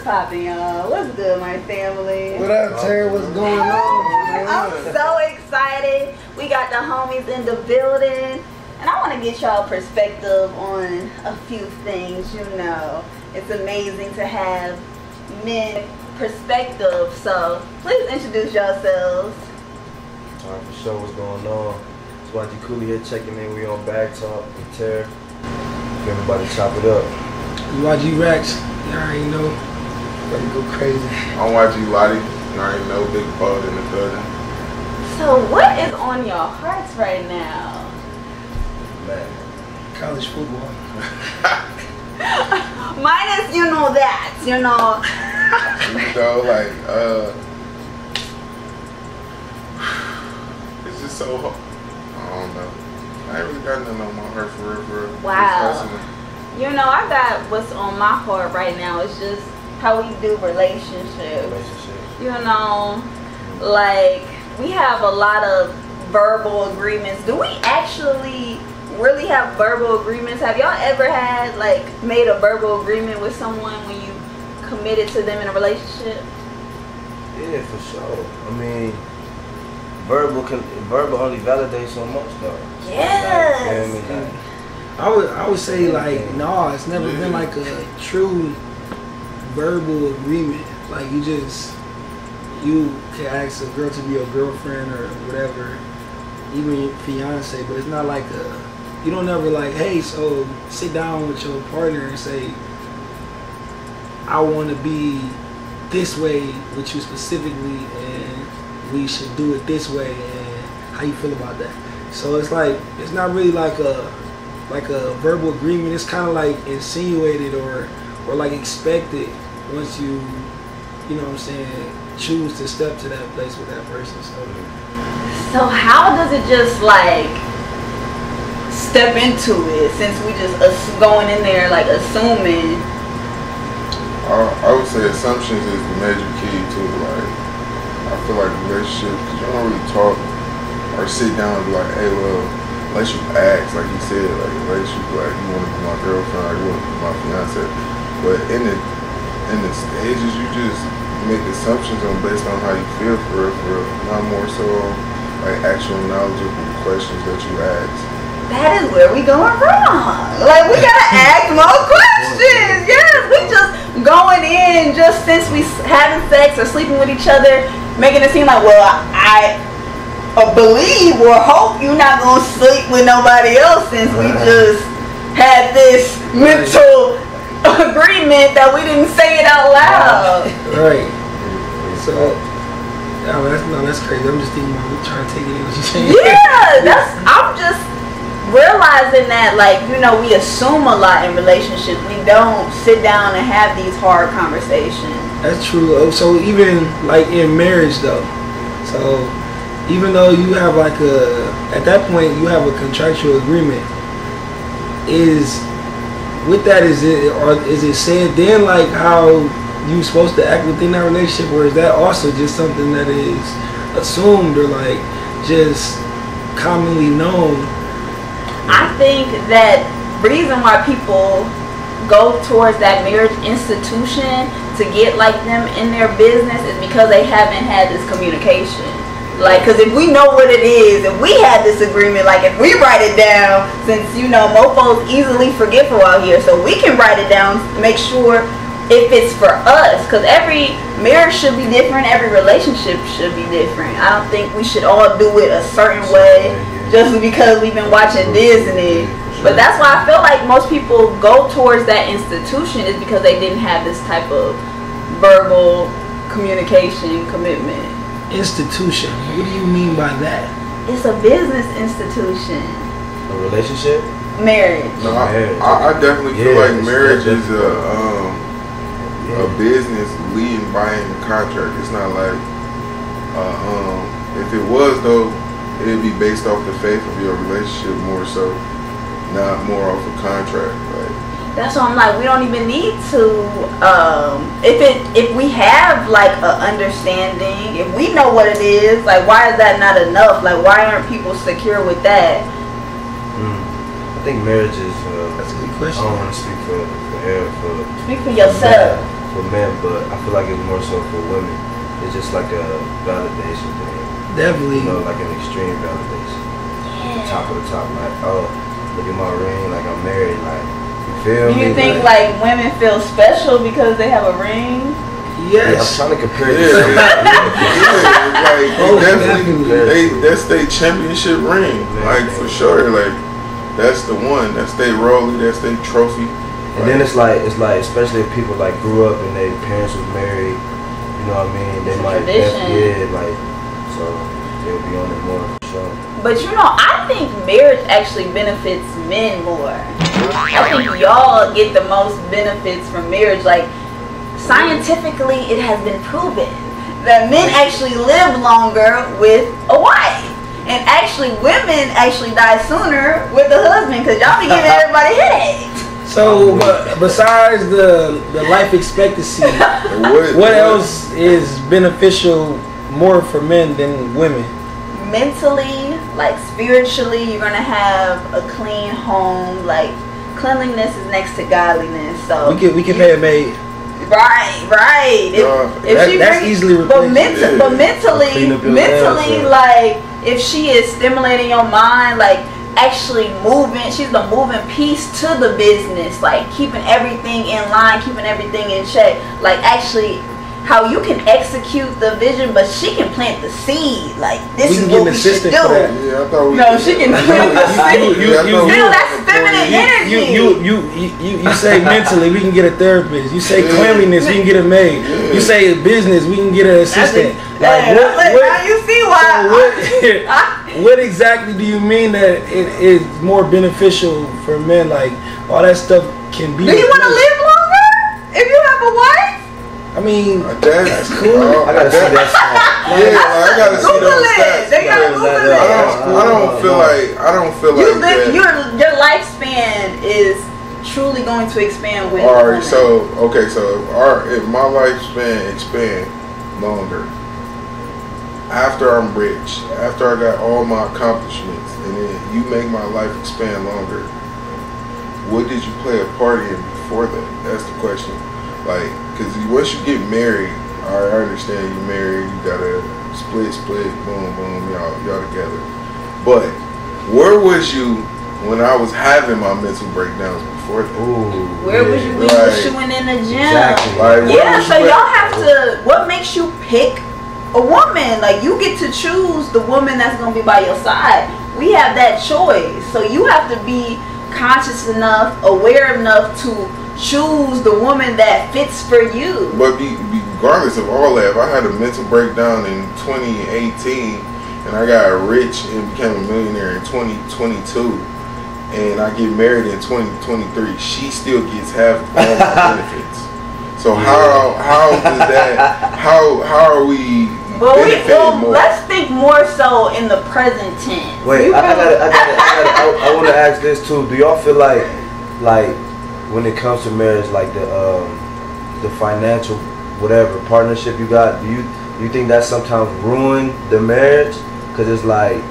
What's poppin', y'all? What's good, my family? What up, Terry? What's going on? I'm so excited. We got the homies in the building. And I want to get y'all perspective on a few things, you know. It's amazing to have men perspective. So, please introduce yourselves. Alright, for sure, what's going on? It's YG Cooley here checking in. We on Bag Talk with Terry. Everybody chop it up. YG Rex, you already know. Ready to go crazy. I'm YG Lottie. You already know, big ball in the building. So, what is on your hearts right now? Man. College football. Minus, you know that, you know. You know, like, it's just so hard. I don't know. I ain't really got nothing on my heart for real. Wow. You know, I got what's on my heart right now. It's just how we do relationships. You know, like, we have a lot of verbal agreements. Do we actually really have verbal agreements? Have y'all ever had, like, made a verbal agreement with someone when you committed to them in a relationship? Yeah, for sure. I mean, verbal only validates so much though. Yes. Like, you know what I mean? I would say like no, it's never been like a true verbal agreement. Like you can ask a girl to be your girlfriend or whatever, even your fiance, but it's not like you don't ever like, hey, so sit down with your partner and say, I want to be this way with you specifically, and we should do it this way, and how you feel about that. So it's like, it's not really like a verbal agreement. It's kind of like insinuated or like expected once you know what I'm saying, choose to step to that place with that person. So how does it just like step into it, since we just going in there like assuming? I would say assumptions is the major key to, like, I feel like relationships, because you don't really talk or sit down and be like, hey, well, unless you ask, like you said, like, unless you like, you want to be my girlfriend or you want to be my fiance. But in the stages, you just make assumptions based on how you feel for real, not more so like actual knowledgeable questions that you ask. That is where we going wrong. Like, we gotta ask more questions. Yes, we just going in just since we having sex or sleeping with each other, making it seem like, well, I believe or hope you're not gonna sleep with nobody else, since we just had this mental agreement that we didn't say it out loud. Right. So, that's crazy. I'm just thinking about trying to take it in what you're saying. Yeah, I'm just realizing that, like, you know, we assume a lot in relationships. We don't sit down and have these hard conversations. That's true. So even like in marriage though, so even though you have like at that point you have a contractual agreement, is it said then like how you supposed to act within that relationship, or is that also just something that is assumed or like just commonly known? I think that reason why people go towards that marriage institution to get like them in their business is because they haven't had this communication. Like, because if we know what it is, if we had this agreement, like if we write it down, since, you know, mofos easily forgetful out here, so we can write it down to make sure if it's for us, because every marriage should be different, every relationship should be different. I don't think we should all do it a certain way just because we've been watching Disney. But that's why I feel like most people go towards that institution, is because they didn't have this type of verbal communication commitment. Institution, what do you mean by that? It's a business institution. A relationship? Marriage. No, I definitely feel like marriage is a business leading by a contract. It's not like if it was though, it'd be based off the faith of your relationship more so, not more off a contract. Like, that's why I'm like, we don't even need to if we have like a understanding, if we know what it is, like, why is that not enough? Like, why aren't people secure with that? I think marriage is that's a good question. I don't want to speak for speak for yourself. for men, but I feel like it's more so for women. It's just like a validation thing. Definitely. You know, like an extreme validation. Top of the top, like, oh, look at my ring, like I'm married, like, you feel me? Do you think like women feel special because they have a ring? Yes. Yeah, I'm trying to compare Yeah, this. like definitely, that's their championship ring, like for sure. Like that's the one, that's their Rollie, that's their trophy. And then it's like especially if people like grew up and their parents was married, you know what I mean? They might like so they'll be on it more for sure. But you know, I think marriage actually benefits men more. I think y'all get the most benefits from marriage. Like scientifically, it has been proven that men actually live longer with a wife. And actually, women actually die sooner with a husband because y'all be giving everybody headaches. So, besides the life expectancy, what else is beneficial more for men than women? Mentally, like spiritually, you're gonna have a clean home. Like cleanliness is next to godliness. So we can pay a maid. Right. That's easily replaced. But mentally, like if she is stimulating your mind, like actually moving, she's the moving piece to the business, like keeping everything in line, keeping everything in check, like actually how you can execute the vision, but she can plant the seed. Like this is what we should do. Yeah, I thought no, she can plant the seed. That's feminine energy. You say mentally, we can get a therapist. You say cleanliness, we can get a maid. You say business, we can get an assistant. Now you see why. What exactly do you mean that it is more beneficial for men? Like all that stuff can be. Do you want to live longer if you have a wife? I mean, that's cool. I gotta see that stat. Yeah, I gotta see those stats. They gotta Google it. I don't feel like that. Your lifespan is truly going to expand with. All right, so if my lifespan expand longer after I'm rich, after I got all my accomplishments, and then you make my life expand longer, what did you play a part in before that? That's the question. Like, because once you get married, all right, I understand you're married, you gotta split, boom, boom, y'all together. But where was you when I was having my mental breakdowns before that? Where was you when you were shooting in the gym? Exactly. Like, so y'all have to, what makes you pick a woman? Like, you get to choose the woman that's gonna be by your side. We have that choice. So you have to be conscious enough, aware enough to choose the woman that fits for you. But regardless of all that, if I had a mental breakdown in 2018 and I got rich and became a millionaire in 2022 and I get married in 2023, she still gets half of all my benefits. So how does that, how are we benefiting more? Let's think more so in the present tense. Wait, I want to ask this too. Do y'all feel like when it comes to marriage, like the financial whatever partnership you got, do you think that sometimes ruin the marriage? Because it's like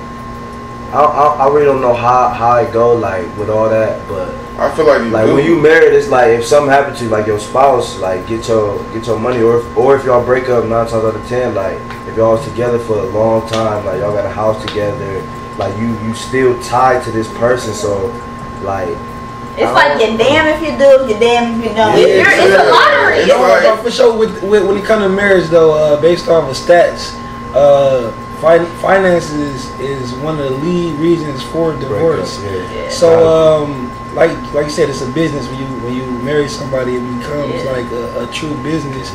I really don't know how it go like with all that, but I feel like when you married, it's like if something happened to you, like your spouse, like get your money, or if y'all break up 9 times out of 10, like if y'all was together for a long time, like y'all got a house together, like you still tied to this person, so like. It's like you're damn if you do, you're damn if you don't. It's a lottery. For sure, when it comes to marriage, though, based off of stats, finances is one of the lead reasons for divorce. So, like you said, it's a business. When you marry somebody, it becomes like a true business.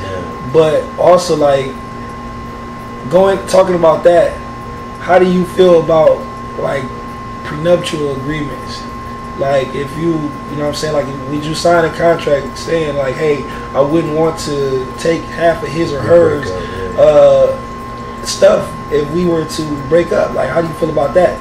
But also, like talking about that, how do you feel about like prenuptial agreements? Like if you know what I'm saying, like would you sign a contract saying like, hey, I wouldn't want to take half of his or hers stuff if we were to break up? Like how do you feel about that?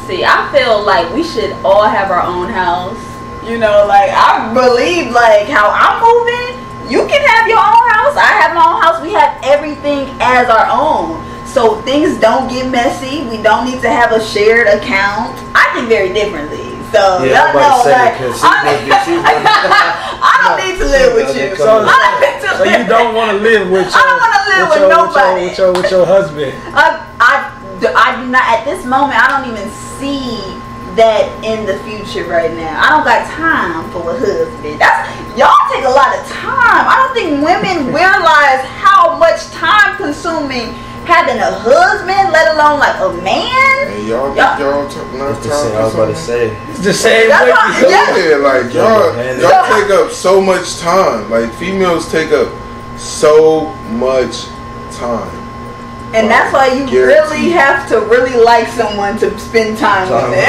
See, I feel like we should all have our own house. You know, like I believe like how I'm moving, you can have your own house, I have my own house, we have everything as our own. So things don't get messy. We don't need to have a shared account. I think very differently. So y'all know, like, I don't need to live with you. So I don't need to So you don't want to live with your, I don't want to live with nobody. With your husband. I do not, at this moment, I don't even see that in the future right now. I don't got time for a husband. Y'all take a lot of time. I don't think women realize how much time consuming having a husband, let alone like a man. And y'all think y'all took enough time? I was about to say. It's the same way. Yeah, like y'all take up so much time. Like females take up so much time. And that's why you really have to really like someone to spend time with them.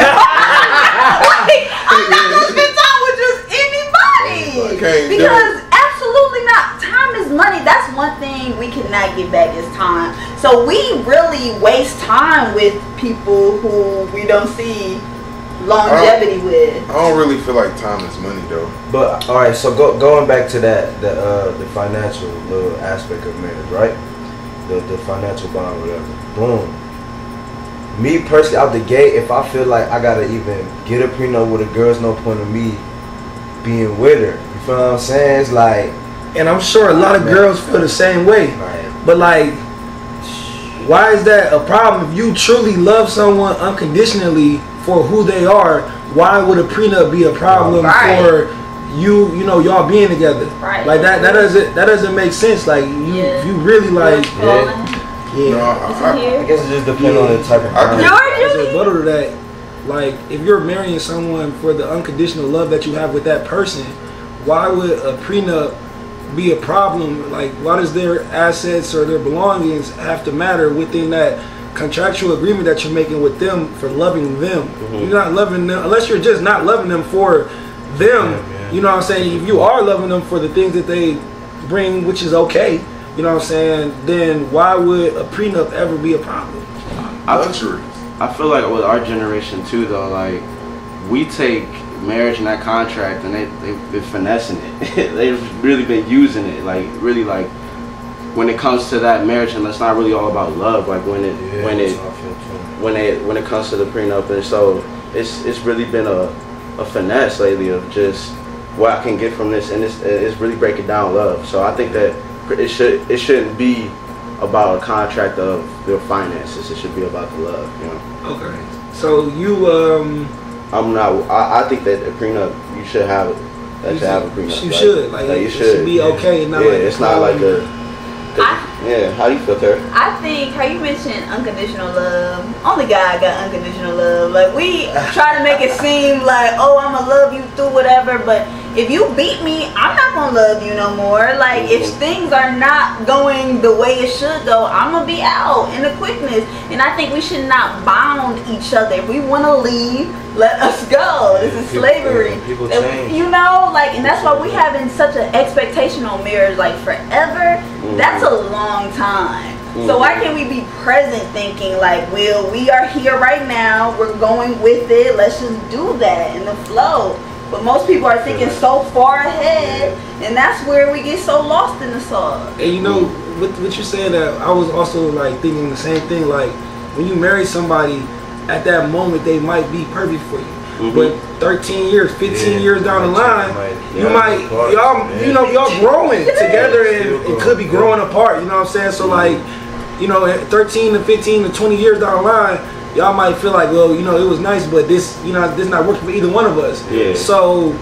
I'm not gonna spend time with just anybody. Because absolutely not. Time is money. That's one thing we cannot get back is time. So we really waste time with people who we don't see longevity with. I don't really feel like time is money though. But all right, so going back to that, the financial little aspect of marriage, right? The financial bond, whatever. Boom. Me personally, out the gate, if I feel like I gotta even get a prenup with a girl, there's no point of me being with her. You feel what I'm saying? It's like, and I'm sure a lot of girls feel the same way. Right. But like, why is that a problem? If you truly love someone unconditionally for who they are, why would a prenup be a problem for you know, y'all being together? Right. Like that doesn't make sense. Like you really like I guess it just depends on the type of As a rebuttal to that, like if you're marrying someone for the unconditional love that you have with that person, why would a prenup be a problem? Like, why does their assets or their belongings have to matter within that contractual agreement that you're making with them for loving them? You're not loving them unless you're just not loving them for them. You know what I'm saying? If you are loving them for the things that they bring, which is okay, you know what I'm saying, then why would a prenup ever be a problem? I feel like with our generation too though, like we take marriage and that contract and they've been finessing it. They've really been using it, like really, like when it comes to that marriage, and it's not really all about love, like when it comes to the prenup. And so it's really been a finesse lately of just what I can get from this, and it's really breaking down love. So I think that it shouldn't be about a contract of their finances. It should be about the love, you know. Okay. So you I think that a prenup, you should have it. That should have a prenup. You should. Like it should be okay. And not it's not like a. How do you feel, Terry? I think how you mentioned unconditional love. Only God got unconditional love. Like we try to make it seem like, oh, I'ma love you through whatever, but if you beat me, I'm not gonna love you no more. Like if things are not going the way it should go, I'm gonna be out in the quickness. And I think we should not bound each other. If we want to leave, let us go. This is slavery. People change. You know, like, and that's why we having such an expectation on marriage, like forever. That's a long time. So why can't we be present thinking like, well, we are here right now, we're going with it, let's just do that in the flow. But most people are thinking so far ahead, and that's where we get so lost in the sauce. And you know, with what you're saying, that I was also like thinking the same thing. Like when you marry somebody, at that moment they might be perfect for you. But 13 years, 15 years down the line, y'all growing together, and it could be growing apart. You know what I'm saying? So like, you know, at 13 to 15 to 20 years down the line, y'all might feel like, well, you know, it was nice, but this not working for either one of us. So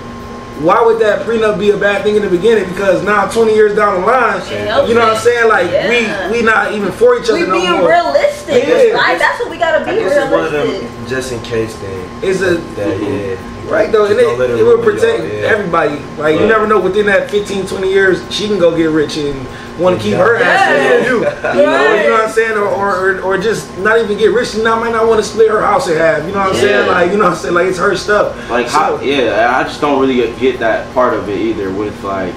why would that prenup be a bad thing in the beginning? Because now 20 years down the line, you know what I'm saying? Like we not even for each other no more. We being realistic. Right? That's what we gotta be, realistic. It's one of them just in case thing. It's right though, and it will protect everybody. Like you never know, within that 15, 20 years, she can go get rich and want to keep her ass with you. You know what I'm saying? Or just not even get rich. She might not want to split her house in half. You know what I'm saying? Like, you know what I'm saying? Like, it's her stuff. Like, I just don't really get that part of it either with like,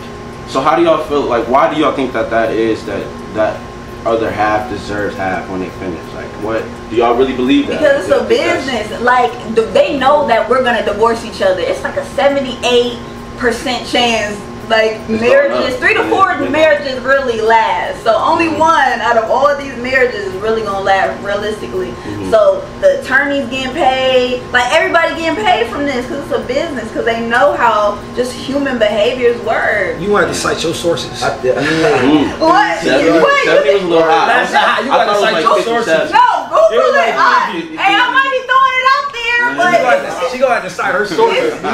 so how do y'all feel, like, why do y'all think that is that other half deserves half when they finish? Like, what, do y'all really believe that? Because it's a business. Like, they know that we're going to divorce each other. It's like a 78% chance like It's marriages, going 3 up. to 4 Yeah. marriages really last. So only one out of all of these marriages is really gonna last realistically. So the attorneys getting paid, like everybody getting paid from this because it's a business, because they know how just human behaviors work. You want to cite your sources. What? 70 What? was a little high. That's high. You I gotta thought it was cite like your 57. sources. No, Google It was it. like Hey, I might be throwing it out there, but She gonna have to cite her sources. Me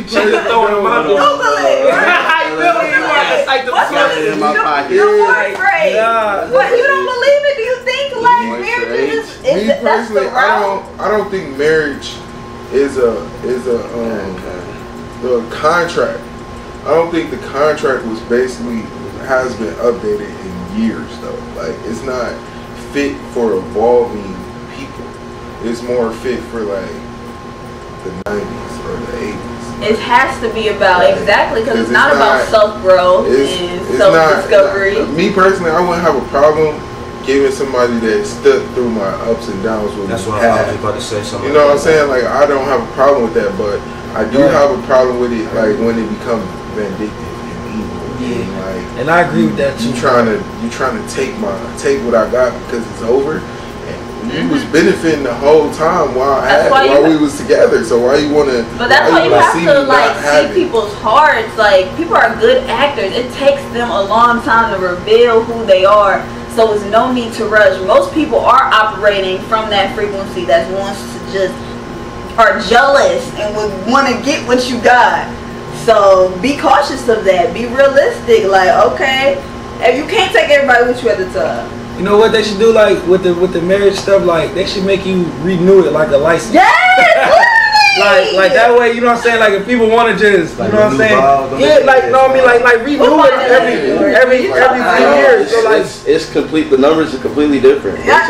She just throwing them out there. Google it. How you feel when you want to cite the What's Got sources? it in my pocket. Your fourth grade. Yeah. What, you don't believe it? Do you think like Moisture marriage age. is Me that's the personally, route? I don't think marriage is a the contract. I don't think the contract was basically has been updated in years though. Like it's not fit for evolving people. It's more fit for like the 90s or the 80s. It has to be about exactly because it's It's not about not- self-growth and It's self-discovery. not, me personally, I wouldn't have a problem giving somebody that stuck through my ups and downs with That's me what I was half. about to say. Something. You know what I'm saying? Like I don't have a problem with that, but I do have a problem with it like when it becomes vindictive and evil. Yeah. And like And I agree with that too. you trying to take what I got because it's over. And you was benefiting the whole time while we was together. So why you wanna? But that's why you have to like see it? people's hearts. Like people are good actors. It takes them a long time to reveal who they are. So there's no need to rush. Most people are operating from that frequency that wants to just are jealous and would want to get what you got. So be cautious of that. Be realistic. Like okay, if you can't take everybody with you at the time. You know what they should do, like with the marriage stuff, like they should make you renew it like a license. Yes, like that way, you know what I'm saying? Like if people want to just, Like you know what I'm saying? renew vows, Yeah, like no, I mean like renew We'll it find it later. every few years. So like It's complete. The numbers are completely different. Yeah.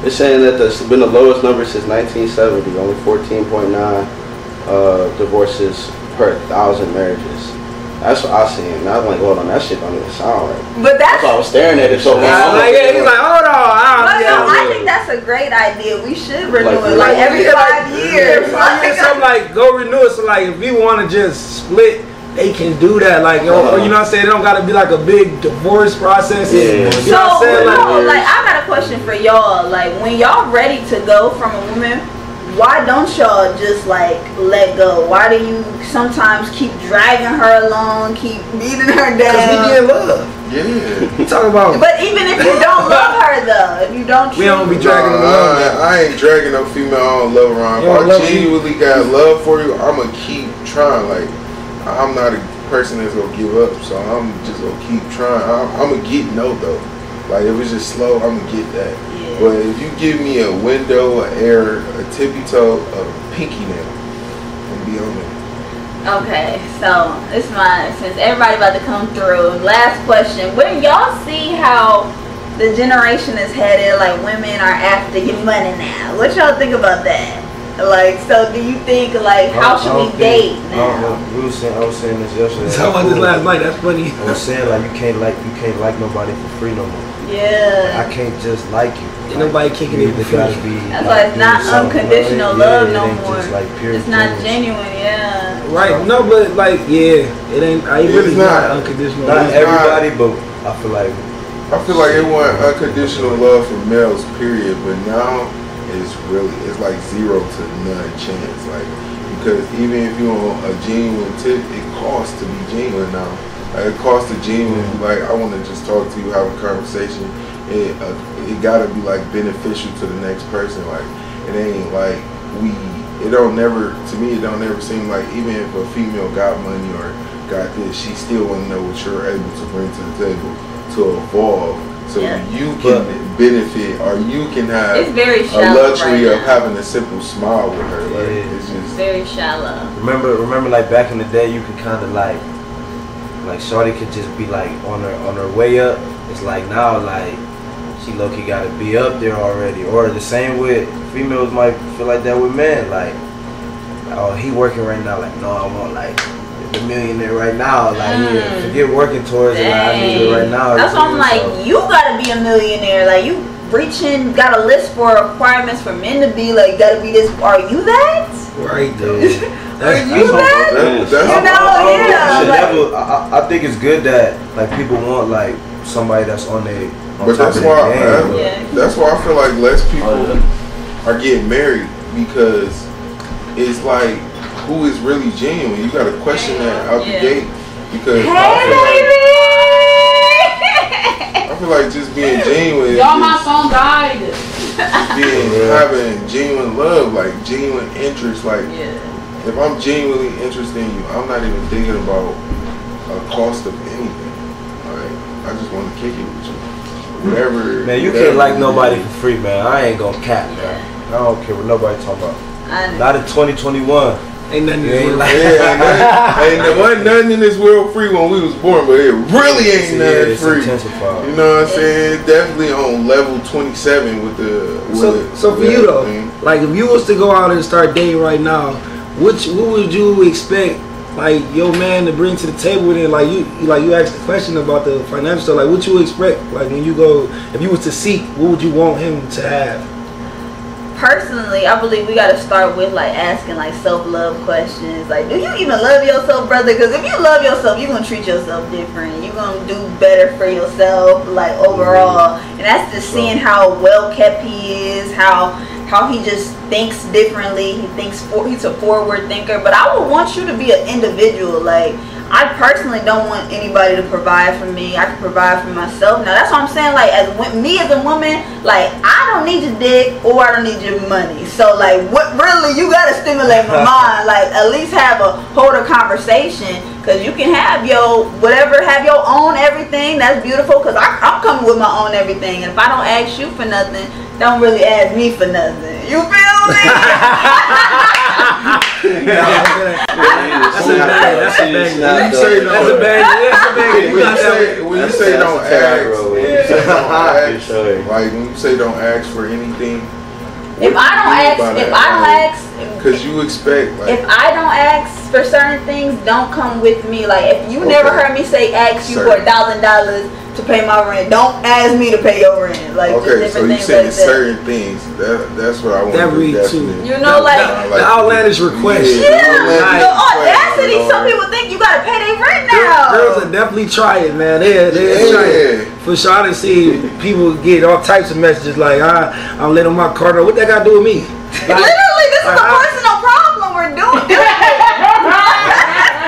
It's saying that there's been the lowest number since 1970. Only 14.9 divorces per 1,000 marriages. That's what I seen. And I was like, hold on, that shit don't even sound right. but That's why I was staring at it so long. like yeah, he's like, hold on, But no, I yeah. think that's a great idea. We should renew Like, it like every yeah, 5 years. Every 5 years, something like go renew it. So like if you want to just split, they can do that. Like or you know what I'm saying? It don't gotta be like a big divorce process. Yeah. You know what I'm saying? Like, no, like I got a question for y'all. Like when y'all ready to go from a woman, why don't y'all just like let go? Why do you sometimes keep dragging her along, keep beating her cause we be down? in love. Yeah. We talking about. But even if you don't love her though, if you don't, We don't be choose- dragging them along. I ain't dragging no female I don't love around. You don't If love I genuinely got love for you, I'ma keep trying. Like I'm not a person that's gonna give up, so I'm just gonna keep trying. I'm gonna get no though. Like if it's just slow, I'm gonna get that. Yeah. But if you give me a window, an air, a tippy toe, a pinky nail, and be on it. Okay, so it's mine since everybody about to come through. Last question: when y'all see how the generation is headed, like women are after your money now, what y'all think about that? Like, so do you think like how should we date now? I was saying this yesterday. Talking about this last night. That's funny. I was saying like you can't like nobody for free no more. Yeah. I can't just like you. Ain't nobody kicking You it either for free. gotta be. That's why it's doing not something, unconditional right? love Yeah, no it ain't more. just like pure It's not genuine. genuine, yeah. Right? No, but like yeah, it ain't. It really It's not not. unconditional. Not love. everybody, but I feel like I feel like it want unconditional love for males, period. But now it's like 0 to none chance. Like because even if you on a genuine tip, it costs to be genuine now. Like, it costs to genuine. Like I want to just talk to you, have a conversation. It gotta be like beneficial to the next person. Like it ain't like it don't never, to me it don't never seem like even if a female got money or got this, she still want to know what you're able to bring to the table to evolve, so Yeah. you can benefit or you can have It's very a shallow luxury right of now. having a simple smile with her. Like Yeah. it's just Very shallow. remember like back in the day you could kind of like shorty could just be like on her way up. It's like now like she low-key gotta be up there already. Or the same with females might feel like that with men. Like, oh, he working right now. Like, no, I want like the millionaire right now. Like, yeah, forget working towards it. Like, I need it right now. That's why I'm like, you gotta be a millionaire. Like you reaching, got a list for requirements for men to be like, gotta be this. Are you that? Right though. Are you that? I think it's good that like people want like somebody that's on their. But that's why I feel like less people are getting married, because it's like, who is really genuine? You got to question that out the gate, because I feel like just being genuine. Y'all, my phone died. Having genuine love, like genuine interest, like if I'm genuinely interested in you, I'm not even thinking about a cost of anything. Like, I just want to kick it with you. Whatever. Man, you can't like nobody for free, man. I ain't gonna cap, man. I don't care what nobody talking about. Not in 2021. Ain't nothing wasn't nothing in this world free when we was born, but it really ain't nothing free. Intensified. You know what I'm saying? Definitely on level 27 with the. So for you though, like if you was to go out and start dating right now, what would you expect like your man to bring to the table? Then like you asked the question about the financial stuff. Like what you expect? Like when you go, if you was to seek, what would you want him to have? Personally, I believe we gotta start with like asking like self-love questions. Like, do you even love yourself, brother? Because if you love yourself, you're gonna treat yourself different. You're gonna do better for yourself, like overall. And that's just seeing how well kept he is, how he just thinks differently. He's a forward thinker. But I would want you to be an individual. Like, I personally don't want anybody to provide for me. I can provide for myself. Now that's what I'm saying. Like, as a woman, like I don't need your dick or I don't need your money. So like, what really you gotta stimulate my mind? Like, at least hold a conversation. Cause you can have your own everything. That's beautiful. Cause I'm coming with my own everything. And if I don't ask you for nothing, don't really ask me for nothing. You feel me? That's a bag. When you say don't ask, like when you say don't ask for anything. If I don't ask, because you expect. Like, if I don't ask for certain things, don't come with me. Like if you never heard me say ask you for $1,000 to pay my rent, don't ask me to pay your rent. Like okay, so you saying certain things. That's what I want to do. You know, like the outlandish request. Yeah, the audacity. Some people think you gotta pay their rent now. Girls will definitely try it, man. They try it. For sure, I done see people get all types of messages like, I'm letting my car know. What that got to do with me? Like, literally, this is a personal problem we're doing.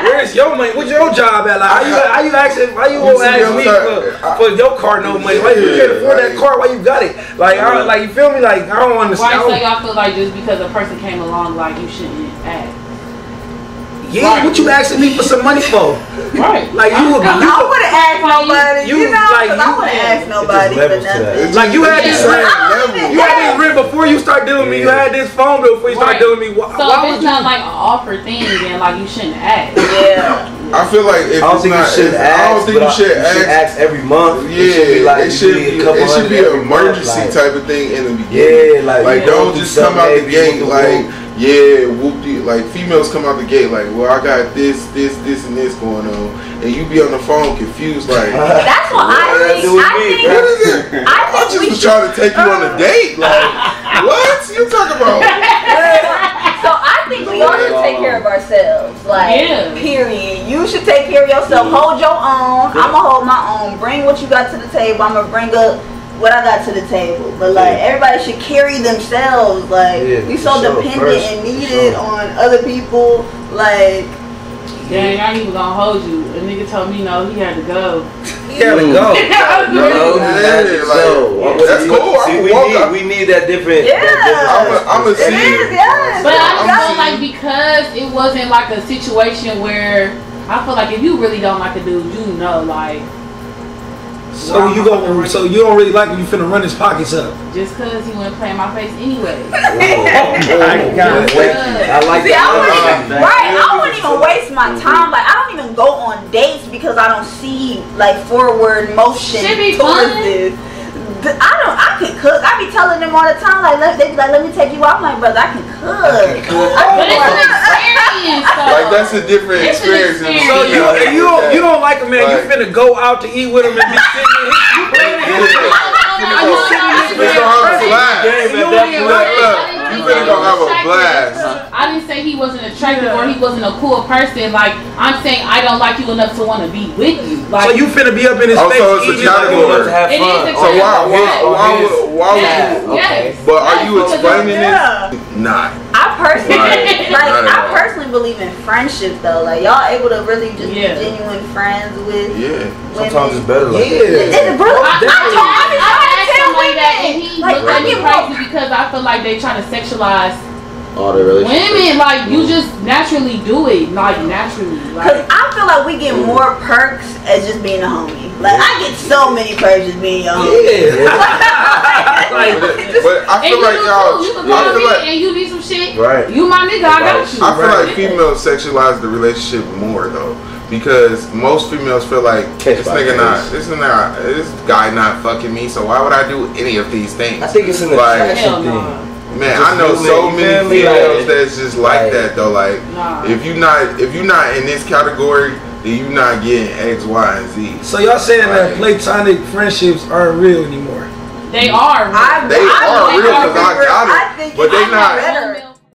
Where's your money? What's your job at? Like, how you asking? Why you won't ask me for your car no money? Why you can't afford that car? Why you got it? Like, like you feel me? Like I don't understand. Why y'all feel like just because a person came along, like you shouldn't ask? Yeah, right. What you asking me for some money for? Right. Like I wouldn't ask nobody. I wouldn't ask nobody for nothing. Like you had this rent before you start dealing with me. You had this phone bill before you start dealing with me. So if it's not like an offer thing, then like you shouldn't ask. Yeah. I feel like if I don't think you should ask every month. Yeah, it should be an emergency type of thing in the beginning. Yeah, like don't just come out the gate like. Yeah, whoop-de, like females come out the gate like, well, I got this, and this going on, and you be on the phone confused like. That's what I think. What is it? I just was trying to take you on a date. Like, what you talking about? So I think we all should take care of ourselves. Like, period. You should take care of yourself. Hold your own. I'ma hold my own. Bring what you got to the table. I'ma bring up what I got to the table. But like everybody should carry themselves. Like we so dependent and needed on other people. Like dang, I ain't even gonna hold you. A nigga told me no, he had to go. He had to go. That's cool. See, we need that different. I'm a see. But I feel like because it wasn't like a situation where I feel like if you really don't like a dude, you know, like. So you don't really like when you finna run his pockets up. Just cause he wouldn't play in my face anyway. I like that. I wouldn't even waste my time. Like I don't even go on dates because I don't see like forward motion towards this. I can cook. I be telling them all the time, like they be like, let me take you out. I'm like, brother, I can cook. But it's an experience. Like that's a different experience. So you don't like a man, you finna go out to eat with him and be sitting there. game at that point. You finna go have a blast. I didn't say he wasn't attractive or he wasn't a cool person. Like, I'm saying I don't like you enough to want to be with you. Like, So you finna be up in his Oh, face so it's a eating category. To have It is fun. a So why would Yes, you? yes. But are Yes, you because explaining Yeah. this? Not. I personally, Right. like, Not at I all. personally believe in friendship though. Like, y'all able to really just Yeah. be genuine friends with Yeah. Sometimes it's better like that. Yeah. It's really, I asked tell somebody that and women, he like, looked at me I get crazy because I feel like they trying to sexualize All the relationships. women. Like, you just naturally do it. Like, naturally. Cause Like, I feel like we get more perks as just being a homie. Like, I get so many perks just being your homie. But I and feel you like do y'all. too. You can I call feel me like. and you need some shit. Right. You my nigga, I got you. I feel like females sexualize the relationship more though, because most females feel like this guy not fucking me, so why would I do any of these things? I think it's an Like, attraction Hell thing. nah. Man, Just I know human, so you many feel me? females Like, that's just like that though. Like, Nah. if you not in this category, then you not getting X, Y, and Z. So y'all saying that Like, platonic friendships aren't real anymore? They are. They are real because I got I it, think but they it's not. better.